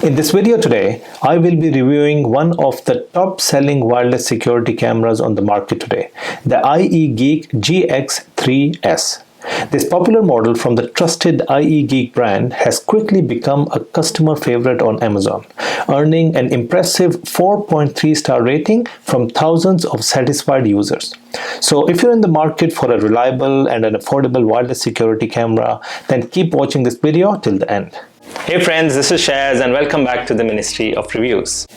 In this video today, I will be reviewing one of the top-selling wireless security cameras on the market today, the ieGeek GX3S. This popular model from the trusted ieGeek brand has quickly become a customer favorite on Amazon, earning an impressive 4.3-star rating from thousands of satisfied users. So if you're in the market for a reliable and an affordable wireless security camera, then keep watching this video till the end. Hey friends, this is Shaz and welcome back to the Ministry of Reviews.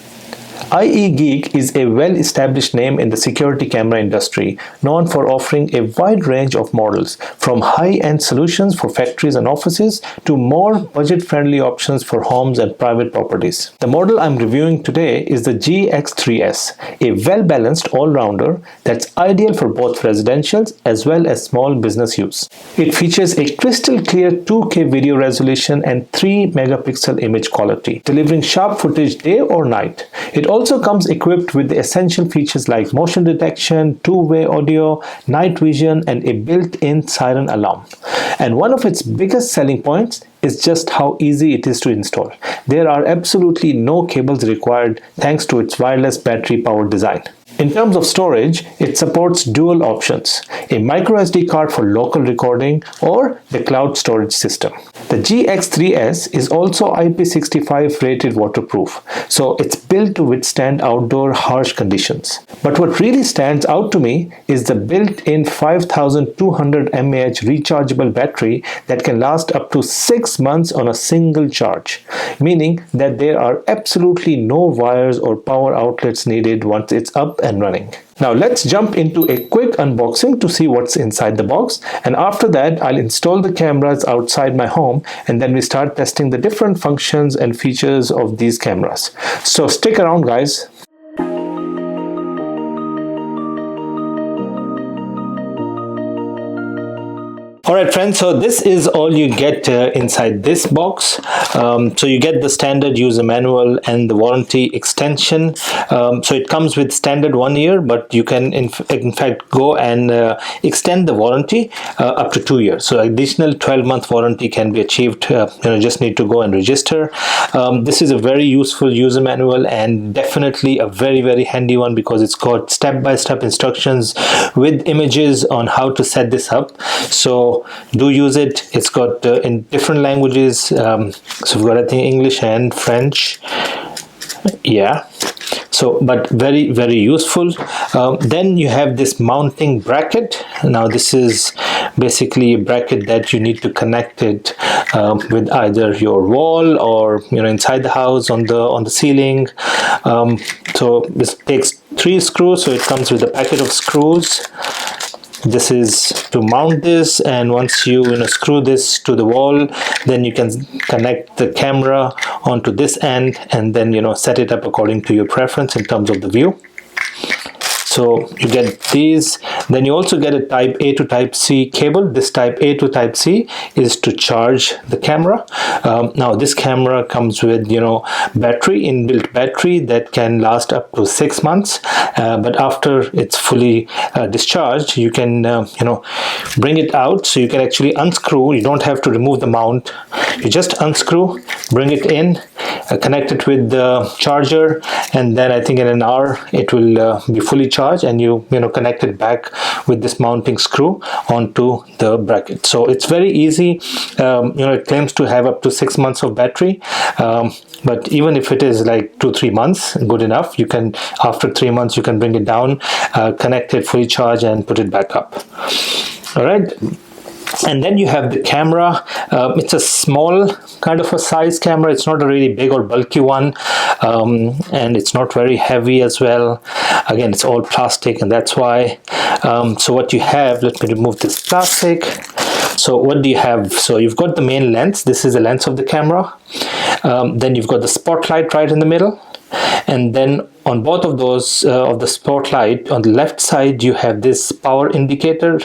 ieGeek is a well-established name in the security camera industry, known for offering a wide range of models, from high-end solutions for factories and offices to more budget-friendly options for homes and private properties. The model I'm reviewing today is the GX3S, a well-balanced all-rounder that's ideal for both residential as well as small business use. It features a crystal-clear 2K video resolution and 3-megapixel image quality, delivering sharp footage day or night. It also comes equipped with the essential features like motion detection, two-way audio, night vision, and a built-in siren alarm. And one of its biggest selling points is just how easy it is to install. There are absolutely no cables required thanks to its wireless battery-powered design. In terms of storage, it supports dual options, a microSD card for local recording or the cloud storage system. The GX3S is also IP65 rated waterproof, so it's built to withstand outdoor harsh conditions. But what really stands out to me is the built-in 5200 mAh rechargeable battery that can last up to 6 months on a single charge, meaning that there are absolutely no wires or power outlets needed once it's up and running. Now let's jump into a quick unboxing to see what's inside the box, and after that I'll install the cameras outside my home and then we start testing the different functions and features of these cameras. So stick around guys. Alright friends, so this is all you get inside this box. So you get the standard user manual and the warranty extension. So it comes with standard 1 year, but you can in fact go and extend the warranty up to 2 years. So additional 12-month warranty can be achieved. Just need to go and register. This is a very useful user manual and definitely a very handy one because it's got step-by-step instructions with images on how to set this up. So do use it. It's got in different languages, so we've got I think English and French, yeah. So but very useful. Then you have this mounting bracket. Now this is basically a bracket that you need to connect it with either your wall or inside the house on the ceiling. So this takes 3 screws, so it comes with a packet of screws. This is to mount this, and once you screw this to the wall, then you can connect the camera onto this end and then set it up according to your preference in terms of the view. So you get these. Then you also get a type A to type C cable. This type A to type C is to charge the camera. Now this camera comes with inbuilt battery that can last up to 6 months, but after it's fully discharged, you can bring it out. So you can actually unscrew. You don't have to remove the mount. You just unscrew, bring it in, connect it with the charger, and then I think in an hour it will be fully charged, and you connect it back with this mounting screw onto the bracket. So it's very easy. It claims to have up to 6 months of battery, but even if it is like 2-3 months, good enough. You can, after 3 months, you can bring it down, connect it, fully charge, and put it back up. All right. And then you have the camera. It's a small kind of a size camera. It's not a really big or bulky one, and it's not very heavy as well. Again, it's all plastic, and that's why. So what you have, let me remove this plastic. So what do you have? So you've got the main lens. This is the lens of the camera. Then you've got the spotlight right in the middle, and then on both of those of the spotlight, on the left side you have this power indicator.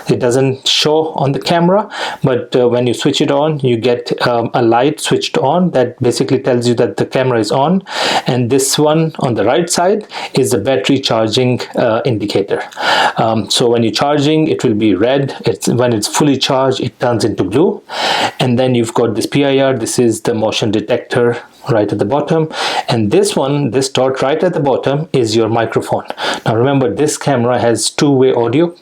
It doesn't show on the camera, but when you switch it on, you get a light switched on that basically tells you that the camera is on. And this one on the right side is the battery charging indicator. So when you're charging, it will be red. When it's fully charged, it turns into blue. And then you've got this PIR. This is the motion detector right at the bottom, and this dot right at the bottom is your microphone. Now remember, this camera has two-way audio,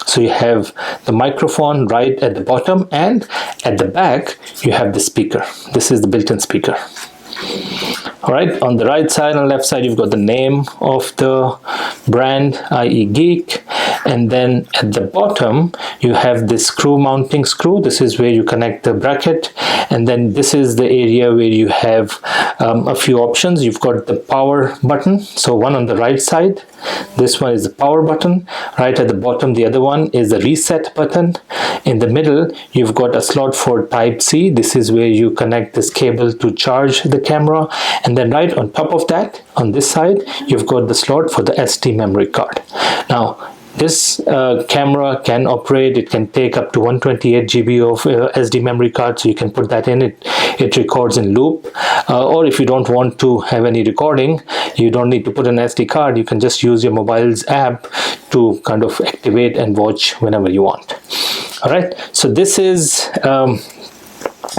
so you have the microphone right at the bottom, and at the back you have the speaker. This is the built-in speaker. All right, on the right side and left side, you've got the name of the brand, ieGeek, and then at the bottom you have this screw mounting screw. This is where you connect the bracket, and then this is the area where you have a few options. You've got the power button, so one on the right side, this one is the power button. Right at the bottom, the other one is the reset button. In the middle, you've got a slot for Type-C. This is where you connect this cable to charge the camera. And then right on top of that, on this side, you've got the slot for the SD memory card. Now, this camera can operate, it can take up to 128 GB of SD memory card, so you can put that in. It records in loop, or if you don't want to have any recording, you don't need to put an SD card. You can just use your mobile's app to kind of activate and watch whenever you want. All right, so this is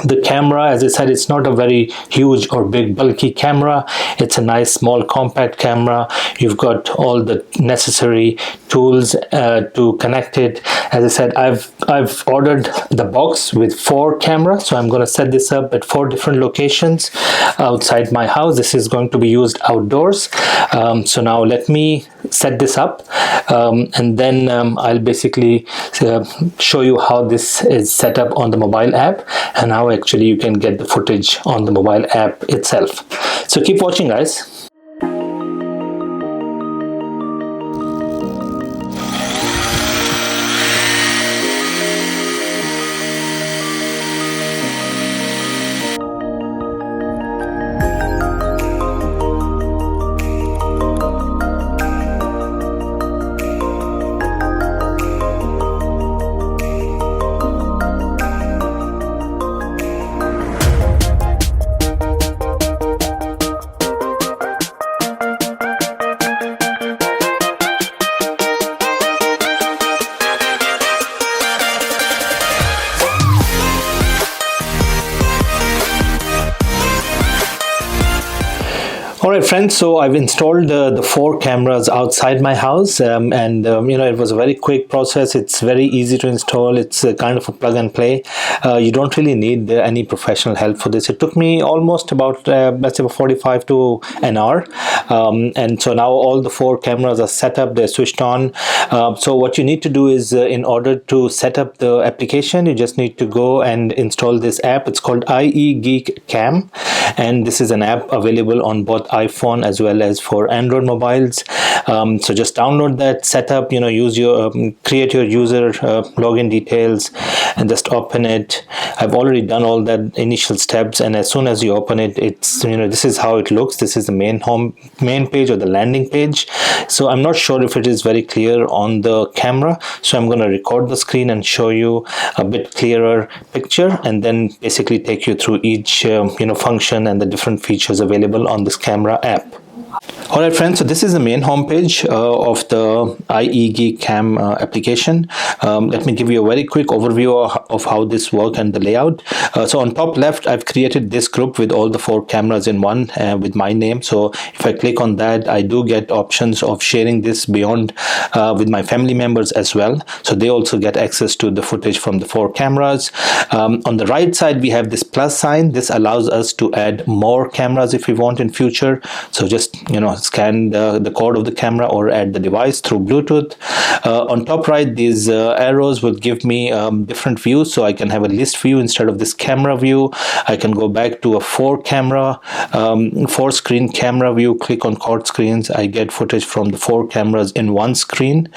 the camera. As I said, it's not a very huge or big bulky camera. It's a nice small compact camera. You've got all the necessary tools to connect it. As I said, I've ordered the box with 4 cameras, so I'm going to set this up at 4 different locations outside my house. This is going to be used outdoors. So now let me set this up, and then I'll basically show you how this is set up on the mobile app and how actually you can get the footage on the mobile app itself. So keep watching, guys. Alright friends, so I've installed the 4 cameras outside my house, and you know, it was a very quick process. It's very easy to install. It's kind of a plug and play. You don't really need any professional help for this. It took me almost about let's say 45 to an hour, and so now all the 4 cameras are set up, they're switched on. So what you need to do is, in order to set up the application, you just need to go and install this app. It's called ieGeek Cam, and this is an app available on both iPhone as well as for Android mobiles. So just download that, set up, you know, use your create your user login details and just open it. I've already done all that initial steps, and as soon as you open it, it's, you know, this is how it looks. This is the main page or the landing page. So I'm not sure if it is very clear on the camera, so I'm going to record the screen and show you a bit clearer picture, and then basically take you through each you know, function and the different features available on this camera app. Alright friends, so this is the main homepage of the ieGeek Cam application. Let me give you a very quick overview of how this works and the layout. So on top left, I've created this group with all the 4 cameras in one with my name. So if I click on that, I do get options of sharing this beyond with my family members as well. So they also get access to the footage from the 4 cameras. On the right side, we have this plus sign. This allows us to add more cameras if we want in future. So just, you know, scan the code of the camera or add the device through Bluetooth. On top right, these arrows will give me different views, so I can have a list view instead of this camera view. I can go back to a 4 screen camera view, click on quad screens. I get footage from the 4 cameras in one screen,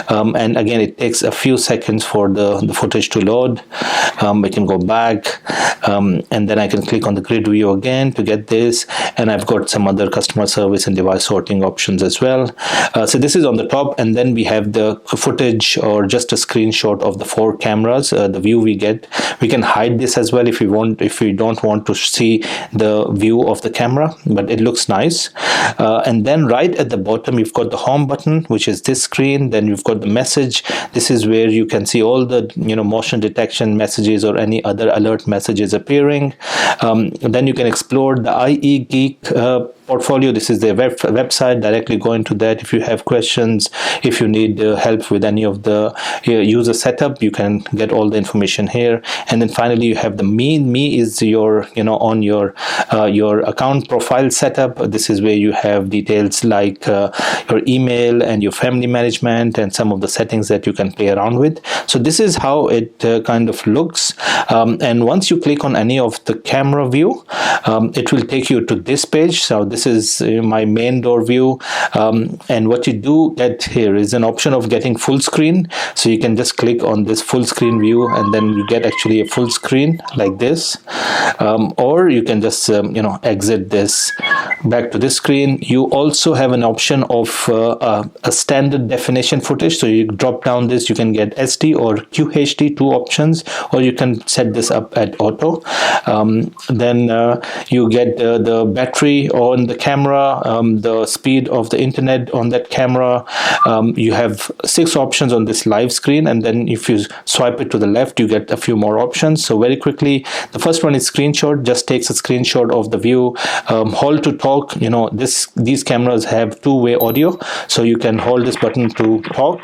and again, it takes a few seconds for the footage to load. I can go back, and then I can click on the grid view again to get this, and I've got some other customer service and device by sorting options as well. So this is on the top, and then we have the footage or just a screenshot of the 4 cameras, the view we get. We can hide this as well if we don't want to see the view of the camera, but it looks nice. And then right at the bottom you've got the home button, which is this screen. Then you've got the message. This is where you can see all the motion detection messages or any other alert messages appearing. Then you can explore the ieGeek portfolio. This is their website. Directly go into that. If you have questions, if you need help with any of the user setup, you can get all the information here. And then finally you have the me is your on your account profile setup. This is where you have details like your email and your family management and some of the settings that you can play around with. So this is how it kind of looks, and once you click on any of the camera view, it will take you to this page. So this is my main door view, and what you do get here is an option of getting full screen. So you can just click on this full screen view, and then you get actually a full screen like this, or you can just exit this back to this screen. You also have an option of a standard definition footage. So you drop down this, you can get SD or QHD, 2 options, or you can set this up at auto. Then you get the battery on the camera, the speed of the internet on that camera. You have 6 options on this live screen, and then if you swipe it to the left, you get a few more options. So very quickly, the first one is screenshot. Just takes a screenshot of the view. Hold to talk. These cameras have 2-way audio, so you can hold this button to talk,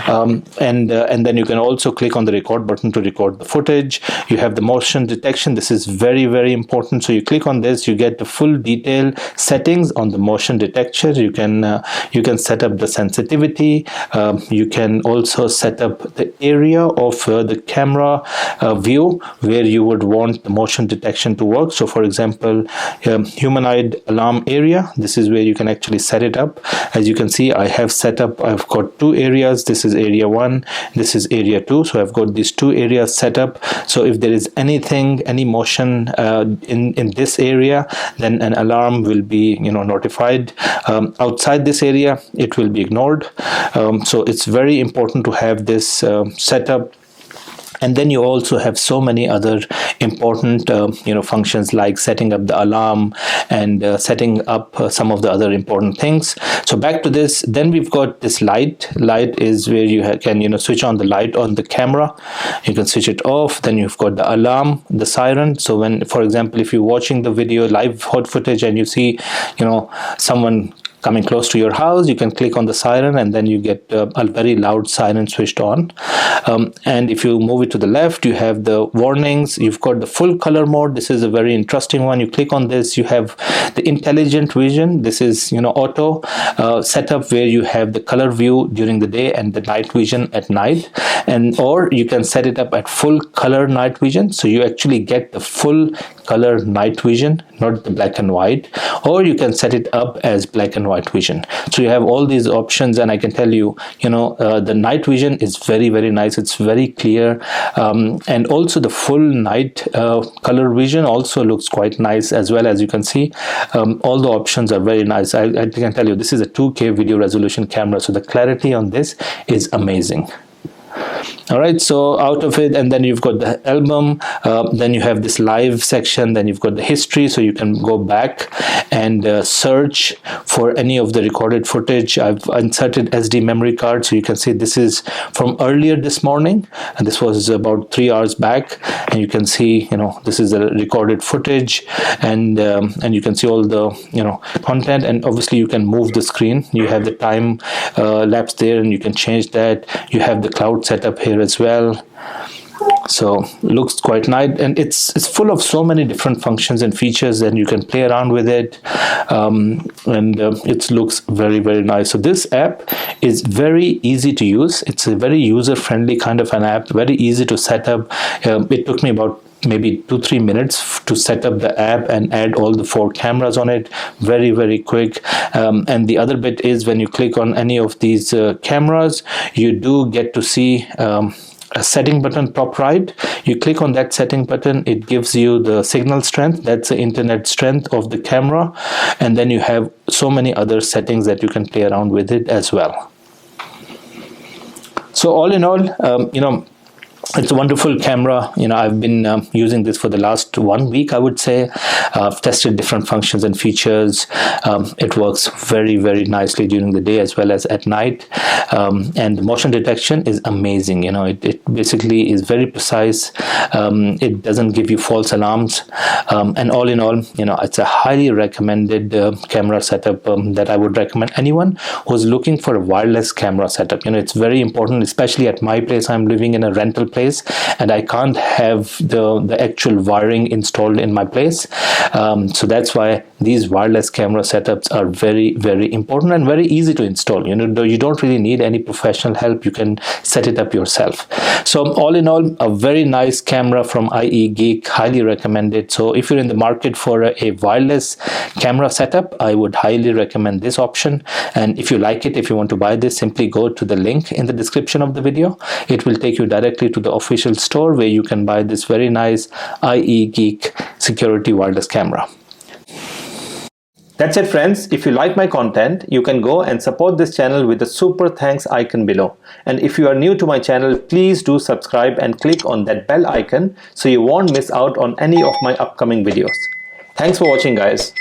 and then you can also click on the record button to record the footage. You have the motion detection. This is very, very important. So you click on this, you get the full detail settings on the motion detector. You can set up the sensitivity. You can also set up the area of the camera view where you would want the motion detection to work. So for example, humanoid alarm area, this is where you can actually set it up. As you can see, I've got 2 areas. This is area 1, this is area 2. So I've got these 2 areas set up. So if there is any motion in this area, then an alarm will be notified. Outside this area, it will be ignored. So it's very important to have this set up. And then you also have so many other important functions like setting up the alarm and setting up some of the other important things. So back to this, then we've got this light. Light is where you can switch on the light on the camera. You can switch it off. Then you've got the alarm, the siren. So when, for example, if you're watching the video live hot footage and you see someone coming close to your house, you can click on the siren, and then you get a very loud siren switched on. And if you move it to the left, you have the warnings. You've got the full color mode. This is a very interesting one. You click on this, you have the intelligent vision. This is auto setup where you have the color view during the day and the night vision at night, or you can set it up at full color night vision. So you actually get the full color night vision, not the black and white, or you can set it up as black and white vision. So you have all these options, and I can tell you, the night vision is very, very nice. It's very clear, and also the full night color vision also looks quite nice as well. As you can see, all the options are very nice. I can tell you, this is a 2K video resolution camera, so the clarity on this is amazing. All right, so out of it, and then you've got the album, then you have this live section, then you've got the history, so you can go back and search for any of the recorded footage. I've inserted SD memory card, so you can see this is from earlier this morning, and this was about 3 hours back, and you can see this is the recorded footage, and you can see all the content, and obviously you can move the screen. You have the time lapse there, and you can change that. You have the cloud setup here as well. So looks quite nice, and it's full of so many different functions and features, and you can play around with it, and it looks very, very nice. So this app is very easy to use. It's a very user-friendly kind of an app, very easy to set up. It took me about maybe 2-3 minutes to set up the app and add all the 4 cameras on it. Very, very quick. And the other bit is when you click on any of these cameras, you do get to see a setting button top right. You click on that setting button, it gives you the signal strength, that's the internet strength of the camera, and then you have so many other settings that you can play around with it as well. So all in all, it's a wonderful camera. I've been using this for the last 1 week, I would say. I've tested different functions and features. It works very, very nicely during the day as well as at night. And motion detection is amazing. It basically is very precise. It doesn't give you false alarms. And all in all, it's a highly recommended camera setup that I would recommend anyone who's looking for a wireless camera setup. It's very important, especially at my place. I'm living in a rental place and I can't have the actual wiring installed in my place, so that's why these wireless camera setups are very, very important and very easy to install. You don't really need any professional help. You can set it up yourself. So all in all, a very nice camera from ieGeek, highly recommended. So if you're in the market for a wireless camera setup, I would highly recommend this option. And if you like it, if you want to buy this, simply go to the link in the description of the video. It will take you directly to the official store where you can buy this very nice ieGeek security wireless camera. That's it, friends. If you like my content, you can go and support this channel with the super thanks icon below. And if you are new to my channel, please do subscribe and click on that bell icon so you won't miss out on any of my upcoming videos. Thanks for watching, guys.